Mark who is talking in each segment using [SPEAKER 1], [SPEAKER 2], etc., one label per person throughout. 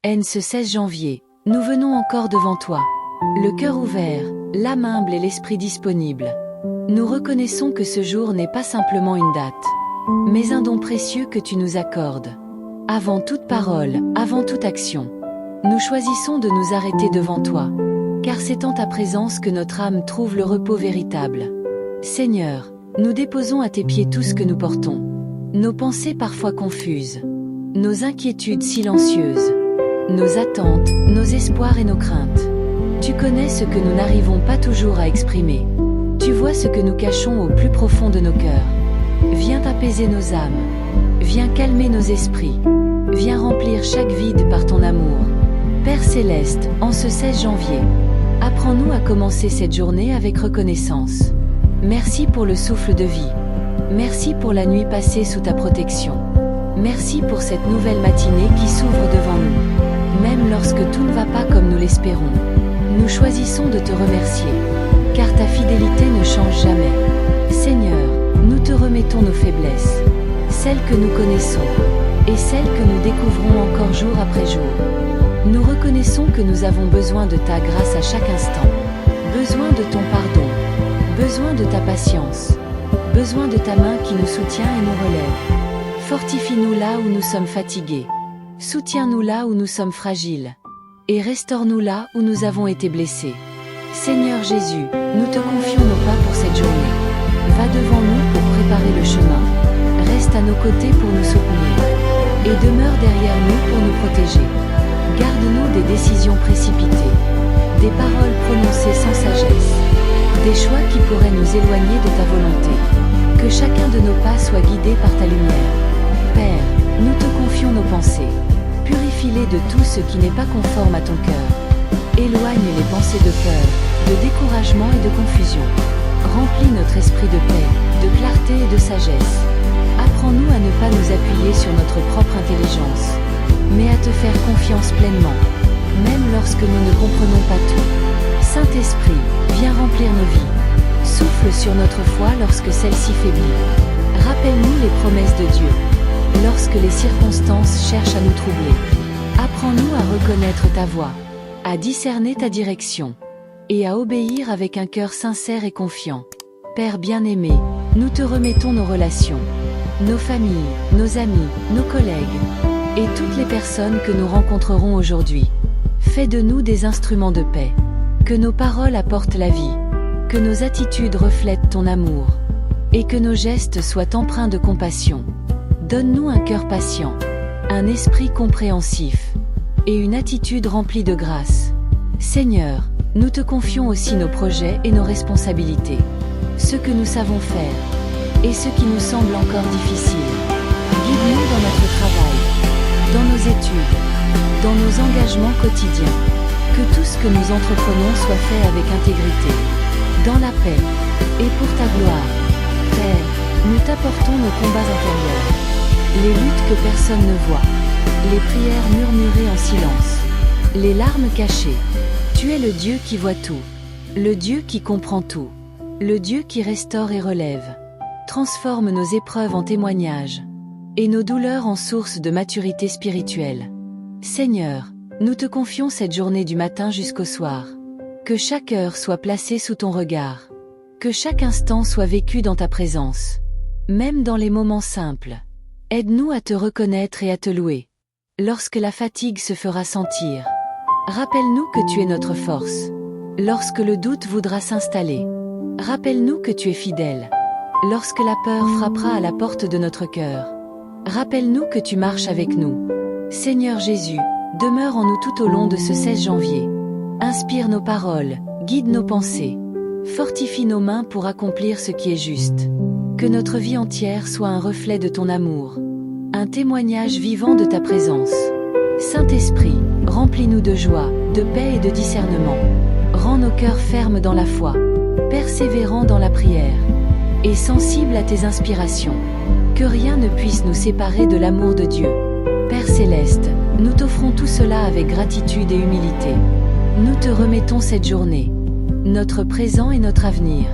[SPEAKER 1] En ce 16 janvier, nous venons encore devant toi. Le cœur ouvert, l'âme humble et l'esprit disponible. Nous reconnaissons que ce jour n'est pas simplement une date, mais un don précieux que tu nous accordes. Avant toute parole, avant toute action, nous choisissons de nous arrêter devant toi, car c'est en ta présence que notre âme trouve le repos véritable. Seigneur, nous déposons à tes pieds tout ce que nous portons, nos pensées parfois confuses, nos inquiétudes silencieuses, nos attentes, nos espoirs et nos craintes. Tu connais ce que nous n'arrivons pas toujours à exprimer. Tu vois ce que nous cachons au plus profond de nos cœurs. Viens apaiser nos âmes. Viens calmer nos esprits. Viens remplir chaque vide par ton amour. Père Céleste, en ce 16 janvier, apprends-nous à commencer cette journée avec reconnaissance. Merci pour le souffle de vie. Merci pour la nuit passée sous ta protection. Merci pour cette nouvelle matinée qui s'ouvre devant nous. Même lorsque tout ne va pas comme nous l'espérons, nous choisissons de te remercier, car ta fidélité ne change jamais. Seigneur, nous te remettons nos faiblesses, celles que nous connaissons, et celles que nous découvrons encore jour après jour. Nous reconnaissons que nous avons besoin de ta grâce à chaque instant, besoin de ton pardon, besoin de ta patience, besoin de ta main qui nous soutient et nous relève. Fortifie-nous là où nous sommes fatigués, soutiens-nous là où nous sommes fragiles, et restaure-nous là où nous avons été blessés. Seigneur Jésus, nous te confions nos pas pour cette journée. Va devant nous pour préparer le chemin, reste à nos côtés pour nous soutenir, et demeure derrière nous pour nous protéger. Garde-nous des décisions précipitées, des paroles prononcées sans sagesse, des choix qui pourraient nous éloigner de ta volonté. Que chacun de nos pas soit guidé par ta lumière. Père, nous te confions nos pensées. Purifie-les de tout ce qui n'est pas conforme à ton cœur. Éloigne les pensées de peur, de découragement et de confusion. Remplis notre esprit de paix, de clarté et de sagesse. Apprends-nous à ne pas nous appuyer sur notre propre intelligence, mais à te faire confiance pleinement, même lorsque nous ne comprenons pas tout. Saint-Esprit, viens remplir nos vies. Souffle sur notre foi lorsque celle-ci faiblit. Rappelle-nous les promesses de Dieu, lorsque les circonstances cherchent à nous troubler. Apprends-nous à reconnaître ta voix, à discerner ta direction, et à obéir avec un cœur sincère et confiant. Père bien-aimé, nous te remettons nos relations, nos familles, nos amis, nos collègues, et toutes les personnes que nous rencontrerons aujourd'hui. Fais de nous des instruments de paix, que nos paroles apportent la vie, que nos attitudes reflètent ton amour, et que nos gestes soient empreints de compassion. Donne-nous un cœur patient, un esprit compréhensif, et une attitude remplie de grâce. Seigneur, nous te confions aussi nos projets et nos responsabilités, ce que nous savons faire, et ce qui nous semble encore difficile. Guide-nous dans notre travail, dans nos études, dans nos engagements quotidiens. Que tout ce que nous entreprenons soit fait avec intégrité, dans la paix, et pour ta gloire. Père, nous t'apportons nos combats intérieurs, les luttes que personne ne voit, les prières murmurées en silence, les larmes cachées. Tu es le Dieu qui voit tout, le Dieu qui comprend tout, le Dieu qui restaure et relève. Transforme nos épreuves en témoignages, et nos douleurs en source de maturité spirituelle. Seigneur, nous te confions cette journée du matin jusqu'au soir. Que chaque heure soit placée sous ton regard. Que chaque instant soit vécu dans ta présence. Même dans les moments simples. Aide-nous à te reconnaître et à te louer. Lorsque la fatigue se fera sentir, rappelle-nous que tu es notre force. Lorsque le doute voudra s'installer, rappelle-nous que tu es fidèle. Lorsque la peur frappera à la porte de notre cœur, rappelle-nous que tu marches avec nous. Seigneur Jésus, demeure en nous tout au long de ce 16 janvier. Inspire nos paroles, guide nos pensées, fortifie nos mains pour accomplir ce qui est juste. Que notre vie entière soit un reflet de ton amour, un témoignage vivant de ta présence. Saint-Esprit, remplis-nous de joie, de paix et de discernement. Rends nos cœurs fermes dans la foi, persévérants dans la prière, et sensibles à tes inspirations. Que rien ne puisse nous séparer de l'amour de Dieu. Père Céleste, nous t'offrons tout cela avec gratitude et humilité. Nous te remettons cette journée, notre présent et notre avenir.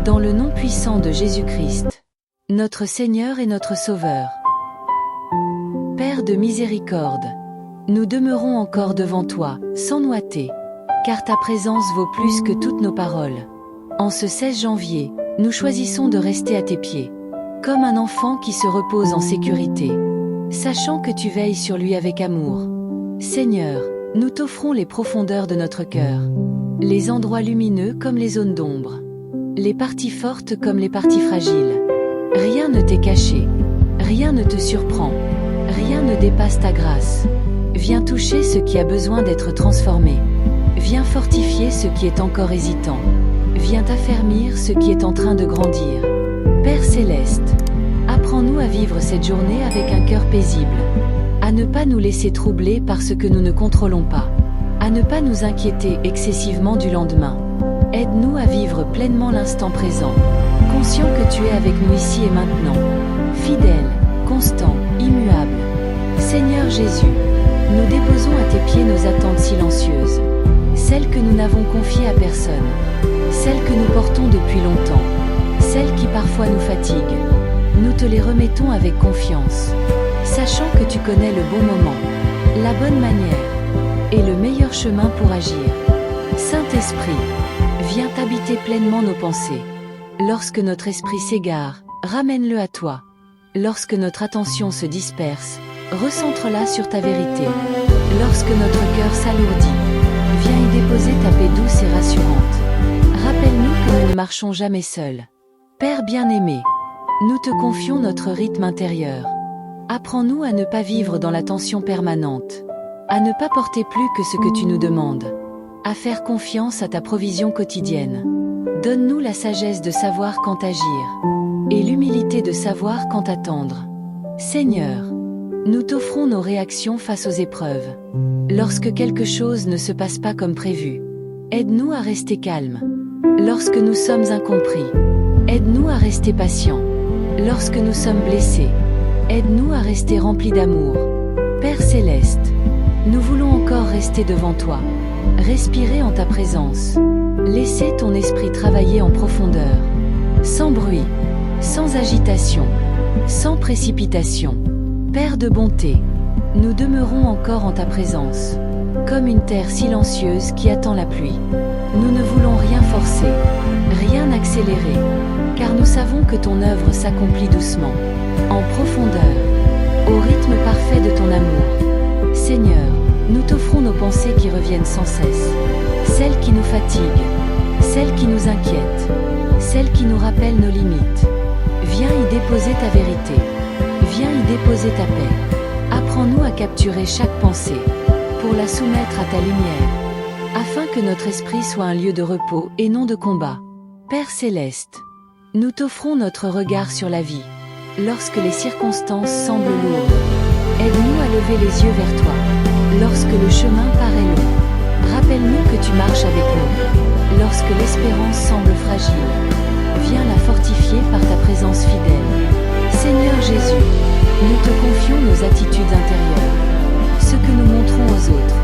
[SPEAKER 1] Dans le nom puissant de Jésus-Christ, notre Seigneur et notre Sauveur. Père de miséricorde, Nous demeurons encore devant toi, sans nous hâter, car ta présence vaut plus que toutes nos paroles. En ce 16 janvier, nous choisissons de rester à tes pieds, comme un enfant qui se repose en sécurité, sachant que tu veilles sur lui avec amour. Seigneur, nous t'offrons les profondeurs de notre cœur, les endroits lumineux comme les zones d'ombre, les parties fortes comme les parties fragiles. Rien ne t'est caché, rien ne te surprend, rien ne dépasse ta grâce. Viens toucher ce qui a besoin d'être transformé. Viens fortifier ce qui est encore hésitant. Viens affermir ce qui est en train de grandir. Père Céleste, apprends-nous à vivre cette journée avec un cœur paisible, à ne pas nous laisser troubler par ce que nous ne contrôlons pas, à ne pas nous inquiéter excessivement du lendemain. Aide-nous à vivre pleinement l'instant présent, conscient que tu es avec nous ici et maintenant, fidèle, constant, immuable. Seigneur Jésus, nous déposons à tes pieds nos attentes silencieuses, celles que nous n'avons confiées à personne, celles que nous portons depuis longtemps, celles qui parfois nous fatiguent. Nous te les remettons avec confiance, sachant que tu connais le bon moment, la bonne manière et le meilleur chemin pour agir. Saint-Esprit, viens habiter pleinement nos pensées. Lorsque notre esprit s'égare, ramène-le à toi. Lorsque notre attention se disperse, recentre-la sur ta vérité. Lorsque notre cœur s'alourdit, viens y déposer ta paix douce et rassurante. Rappelle-nous que nous ne marchons jamais seuls. Père bien-aimé, nous te confions notre rythme intérieur. Apprends-nous à ne pas vivre dans la tension permanente, à ne pas porter plus que ce que tu nous demandes, à faire confiance à ta provision quotidienne. Donne-nous la sagesse de savoir quand agir, et l'humilité de savoir quand attendre. Seigneur, nous t'offrons nos réactions face aux épreuves. Lorsque quelque chose ne se passe pas comme prévu, aide-nous à rester calmes. Lorsque nous sommes incompris, aide-nous à rester patients. Lorsque nous sommes blessés, aide-nous à rester remplis d'amour. Père Céleste, nous voulons encore rester devant toi, respirer en ta présence, laisser ton esprit travailler en profondeur, sans bruit, sans agitation, sans précipitation. Père de bonté, nous demeurons encore en ta présence, comme une terre silencieuse qui attend la pluie. Nous ne voulons rien forcer, rien accélérer, car nous savons que ton œuvre s'accomplit doucement, en profondeur, au rythme parfait de ton amour. Seigneur, nous t'offrons nos pensées qui reviennent sans cesse, celles qui nous fatiguent, celles qui nous inquiètent, celles qui nous rappellent nos limites. Viens y déposer ta vérité, viens y déposer ta paix. Apprends-nous à capturer chaque pensée, pour la soumettre à ta lumière, afin que notre esprit soit un lieu de repos et non de combat. Père Céleste, nous t'offrons notre regard sur la vie, lorsque les circonstances semblent lourdes. Aide-nous à lever les yeux vers toi, lorsque le chemin paraît long. Rappelle-nous que tu marches avec nous, lorsque l'espérance semble fragile. Viens la fortifier par ta présence fidèle. Seigneur Jésus, nous te confions nos attitudes intérieures, ce que nous montrons aux autres,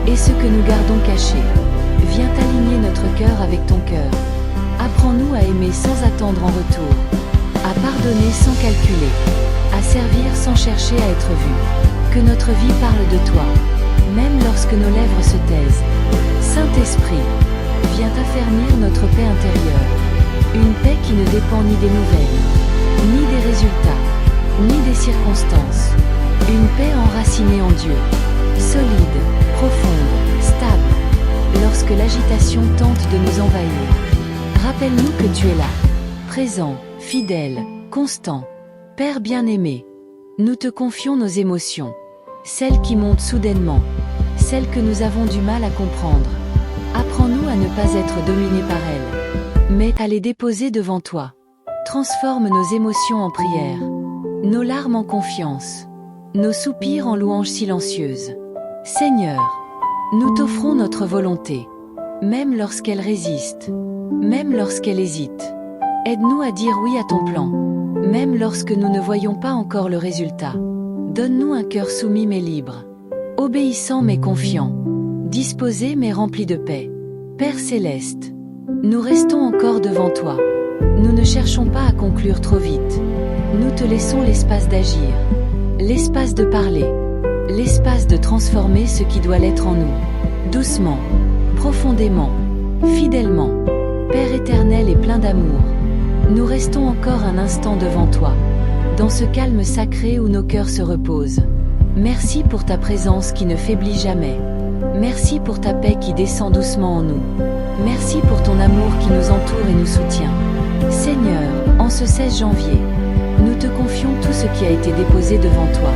[SPEAKER 1] et ce que nous gardons caché. Viens aligner notre cœur avec ton cœur. Apprends-nous à aimer sans attendre en retour, à pardonner sans calculer, à servir sans chercher à être vu. Que notre vie parle de toi, même lorsque nos lèvres se taisent. Saint-Esprit, viens affermir notre paix intérieure, une paix qui ne dépend ni des nouvelles, ni des résultats, ni des circonstances. Une paix enracinée en Dieu, solide, profonde, stable. Lorsque l'agitation tente de nous envahir, rappelle-nous que tu es là, présent, fidèle, constant. Père bien-aimé, nous te confions nos émotions, celles qui montent soudainement, celles que nous avons du mal à comprendre. Apprends-nous à ne pas être dominés par elles, mais à les déposer devant toi. Transforme nos émotions en prière, nos larmes en confiance, nos soupirs en louanges silencieuses. Seigneur, nous t'offrons notre volonté, même lorsqu'elle résiste, même lorsqu'elle hésite. Aide-nous à dire oui à ton plan, même lorsque nous ne voyons pas encore le résultat. Donne-nous un cœur soumis mais libre, obéissant mais confiant, disposé mais rempli de paix. Père Céleste, nous restons encore devant toi. Nous ne cherchons pas à conclure trop vite. Nous te laissons l'espace d'agir, l'espace de parler, l'espace de transformer ce qui doit l'être en nous. Doucement, profondément, fidèlement. Père éternel et plein d'amour, nous restons encore un instant devant toi, dans ce calme sacré où nos cœurs se reposent. Merci pour ta présence qui ne faiblit jamais. Merci pour ta paix qui descend doucement en nous. Merci pour ton amour qui nous entoure et nous soutient. Seigneur, en ce 16 janvier, nous te confions tout ce qui a été déposé devant toi.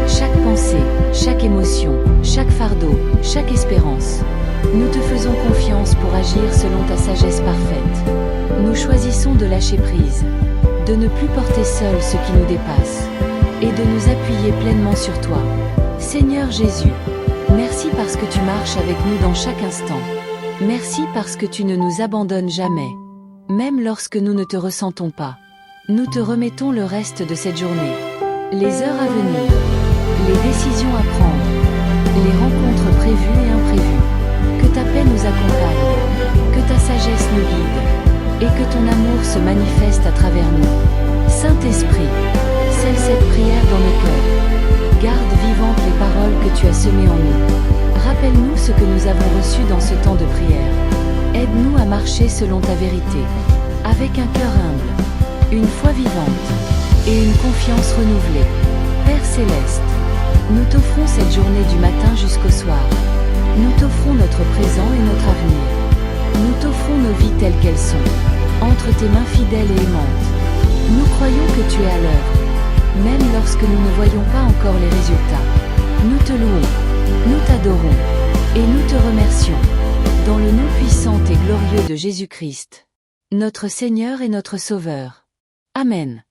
[SPEAKER 1] Chaque pensée, chaque émotion, chaque fardeau, chaque espérance. Nous te faisons confiance pour agir selon ta sagesse parfaite. Nous choisissons de lâcher prise, de ne plus porter seul ce qui nous dépasse, et de nous appuyer pleinement sur toi. Seigneur Jésus, merci parce que tu marches avec nous dans chaque instant. Merci parce que tu ne nous abandonnes jamais, même lorsque nous ne te ressentons pas. Nous te remettons le reste de cette journée, les heures à venir, les décisions à prendre, les rencontres prévues et imprévues. Que ta paix nous accompagne, que ta sagesse nous guide, et que ton amour se manifeste à travers nous. Saint-Esprit, scelle cette prière dans nos cœurs. Garde vivantes les paroles que tu as semées en nous. Rappelle-nous ce que nous avons reçu dans ce temps de prière. Aide-nous à marcher selon ta vérité, avec un cœur humble, une foi vivante, et une confiance renouvelée. Père Céleste, nous t'offrons cette journée du matin jusqu'au soir. Nous t'offrons notre présent et notre avenir. Nous t'offrons nos vies telles qu'elles sont, entre tes mains fidèles et aimantes. Nous croyons que tu es à l'œuvre, même lorsque nous ne voyons pas encore les résultats. Nous te louons, nous t'adorons, et nous te remercions, dans le nom puissant et glorieux de Jésus-Christ, notre Seigneur et notre Sauveur. Amen.